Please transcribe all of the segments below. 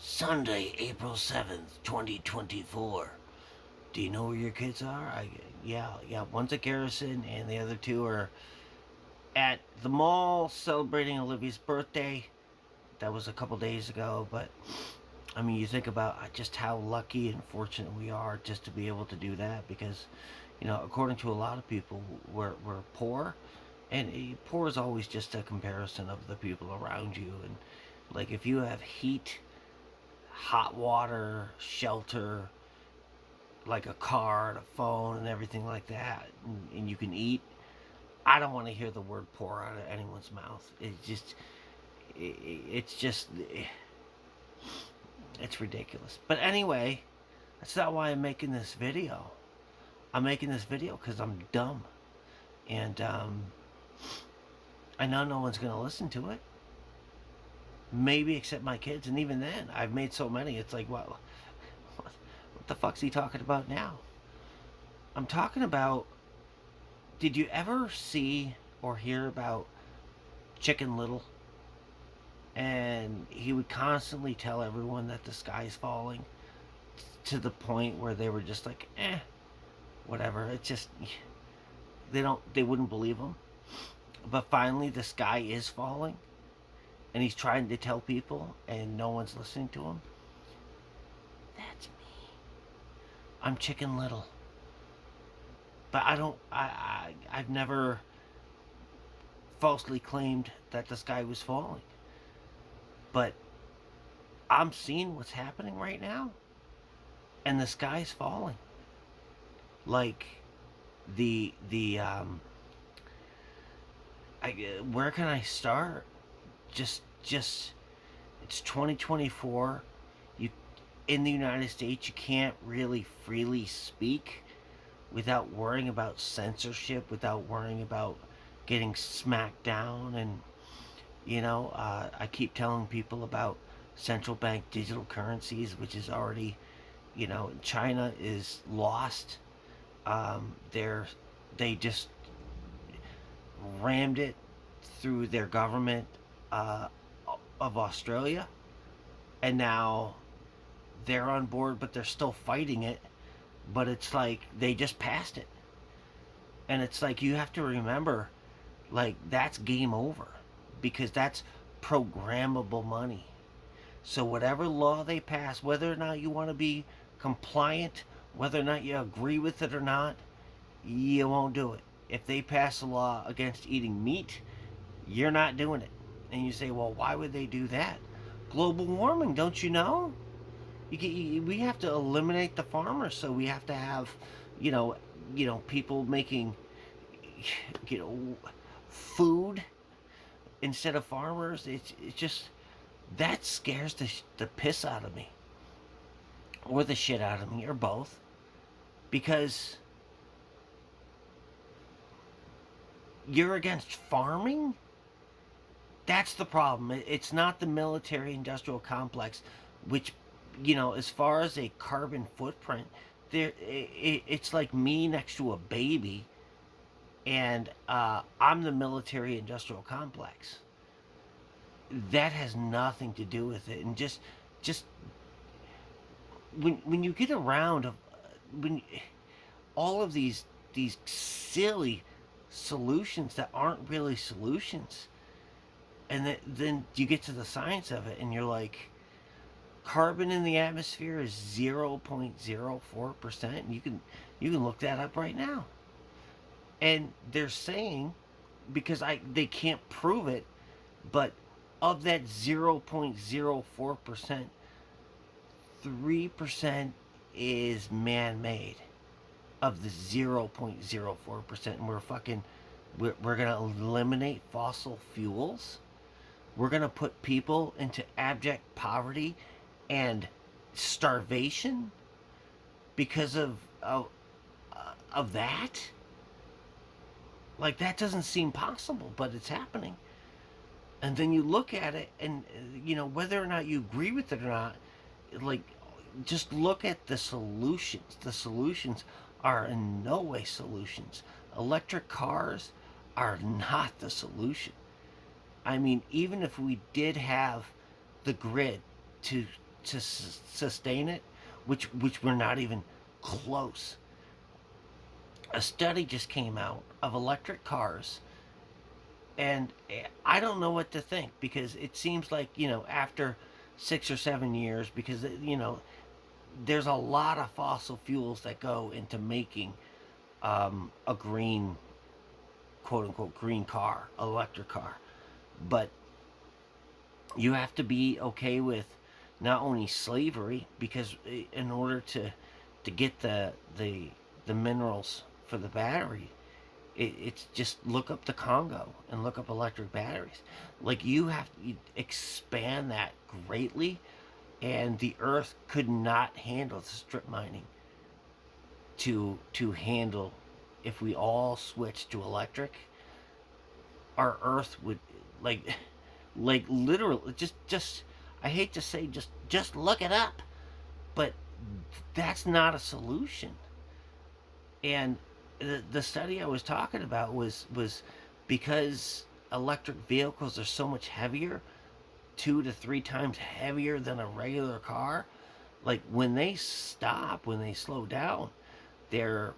Sunday, April 7th, 2024. Do you know where your kids are? Yeah. One's at Garrison, and the other two are at the mall celebrating Olivia's birthday. That was a couple days ago, but I mean, you think about just how lucky and fortunate we are just to be able to do that because, according to a lot of people, we're poor, and poor is always just a comparison of the people around you. And like, if you have heat, hot water, shelter, like a car and a phone and everything like that, and you can eat, I don't want to hear the word poor out of anyone's mouth. It's just, it's ridiculous. But anyway, that's not why I'm making this video. I'm making this video because I'm dumb. And I know no one's going to listen to it. Maybe except my kids. And even then, I've made so many, it's like, what the fuck's he talking about now? I'm talking about, did you ever see or hear about Chicken Little? And he would constantly tell everyone that the sky's falling to the point where they were just like, whatever. It's just, they wouldn't believe him. But finally, the sky is falling, and he's trying to tell people, and no one's listening to him. That's me. I'm Chicken Little. But I've never falsely claimed that the sky was falling. But I'm seeing what's happening right now, and the sky's falling. Like where can I start? Just it's 2024. You in the United States, you can't really freely speak without worrying about censorship, without worrying about getting smacked down. And I keep telling people about central bank digital currencies, which is already, China is lost. They just rammed it through their government of Australia, and now they're on board, but they're still fighting it. But it's like they just passed it, and it's like you have to remember, like, that's game over because that's programmable money. So whatever law they pass, whether or not you want to be compliant, whether or not you agree with it or not, you won't do it. If they pass a law against eating meat, you're not doing it. And you say, well, why would they do that? Global warming, don't you know? We have to eliminate the farmers, so we have to have, people making, food instead of farmers. It's just that scares the piss out of me, or the shit out of me, or both, because you're against farming. That's the problem. It's not the military industrial complex, which, as far as a carbon footprint, it's like me next to a baby, and I'm the military industrial complex. That has nothing to do with it. And just when you get around, when all of these silly solutions that aren't really solutions, and then you get to the science of it, and you're like, carbon in the atmosphere is 0.04%, and you can look that up right now. And they're saying, because they can't prove it, but of that 0.04%, 3% is man-made of the 0.04%. And we're gonna eliminate fossil fuels. We're gonna put people into abject poverty and starvation because of that. Like, that doesn't seem possible, but it's happening. And then you look at it, and whether or not you agree with it or not, like, just look at the solutions. The solutions are in no way solutions. Electric cars are not the solution. I mean, even if we did have the grid to to sustain it, which we're not even close. A study just came out of electric cars, and I don't know what to think, because it seems like, after 6 or 7 years, because there's a lot of fossil fuels that go into making a green, quote unquote, green car, electric car. But you have to be okay with not only slavery, because in order to get the minerals for the battery, it's just look up the Congo and look up electric batteries. Like, you have to expand that greatly, and the Earth could not handle the strip mining to handle. If we all switched to electric, our Earth would, like like literally, just I hate to say, just look it up, but that's not a solution. And the study I was talking about was because electric vehicles are so much heavier, 2 to 3 times heavier than a regular car. Like, when they stop, when they slow down, they're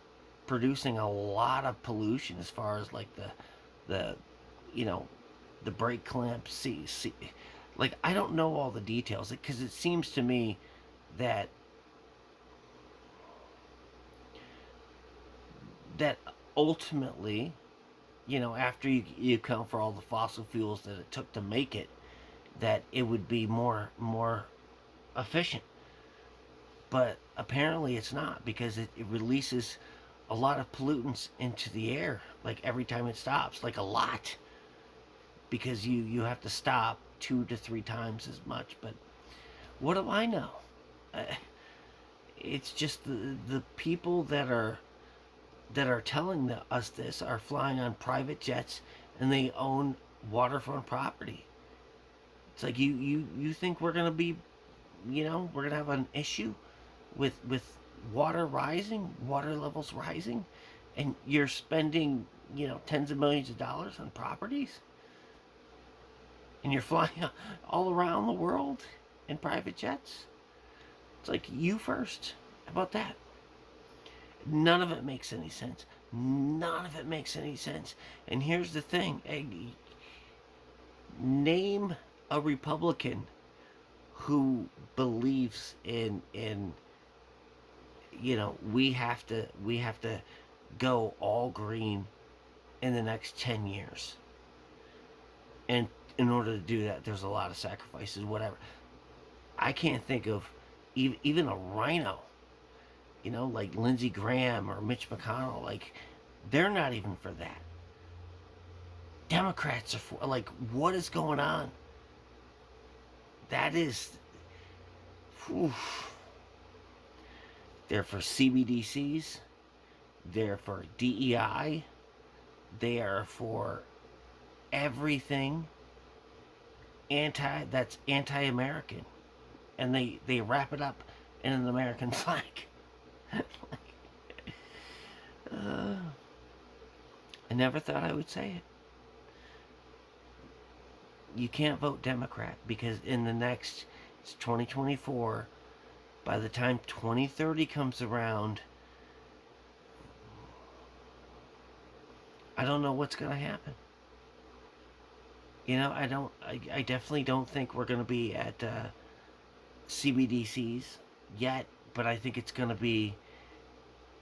producing a lot of pollution, as far as like the you know the brake clamp. See, like, I don't know all the details, because it seems to me that that ultimately, after you account for all the fossil fuels that it took to make it, that it would be more efficient. But apparently it's not, because it releases a lot of pollutants into the air, like every time it stops, like a lot, because you have to stop 2 to 3 times as much. But what do I know? Uh, it's just the people that are telling us this are flying on private jets, and they own waterfront property. It's like, you think we're gonna be, we're gonna have an issue with water levels rising, and you're spending, tens of millions of dollars on properties, and you're flying all around the world in private jets. It's like, you first. How about that? None of it makes any sense. None of it makes any sense. And here's the thing. Name a Republican who believes in we have to go all green in the next 10 years. And in order to do that, there's a lot of sacrifices, whatever. I can't think of even a rhino, like Lindsey Graham or Mitch McConnell. Like, they're not even for that. Democrats are for, like, what is going on? That is, whew. They're for CBDCs. They're for DEI. They are for everything that's anti-American, and they wrap it up in an American flag. uh, I never thought I would say it. You can't vote Democrat, because in the next, it's 2024, by the time 2030 comes around, I don't know what's going to happen. I definitely don't think we're going to be at CBDCs yet, but I think it's going to be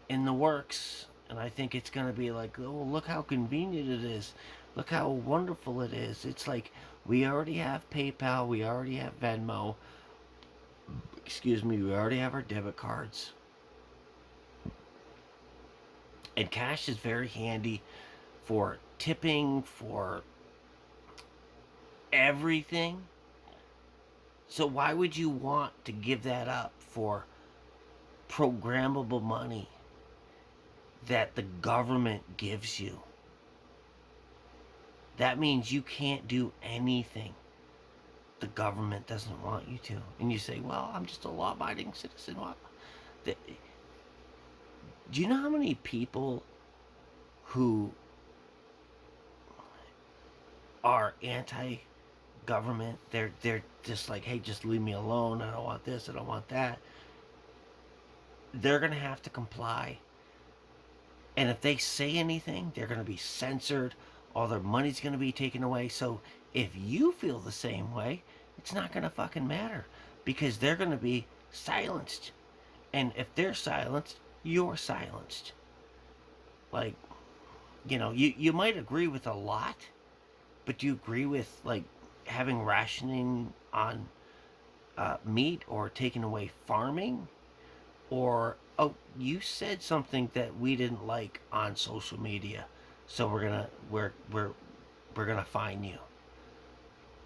in the works. And I think it's going to be like, oh, look how convenient it is. Look how wonderful it is. It's like, we already have PayPal. We already have Venmo. Excuse me. We already have our debit cards. And cash is very handy for tipping, for everything. So why would you want to give that up for programmable money that the government gives you? That means you can't do anything the government doesn't want you to. And you say, well, I'm just a law-abiding citizen. What? Do you know how many people who are anti government. They're just like, hey, just leave me alone. I don't want this. I don't want that. They're gonna have to comply. And if they say anything, they're gonna be censored. All their money's gonna be taken away. So if you feel the same way, it's not gonna fucking matter because they're gonna be silenced. And if they're silenced, you're silenced. Like, you might agree with a lot, but do you agree with like having rationing on meat or taking away farming? Or, oh, you said something that we didn't like on social media, so we're gonna fine you.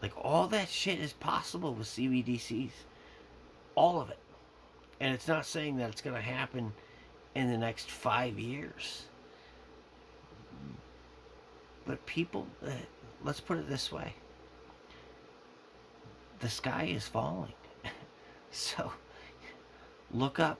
Like all that shit is possible with CBDCs, all of it. And it's not saying that it's gonna happen in the next 5 years. But people, let's put it this way: the sky is falling. So look up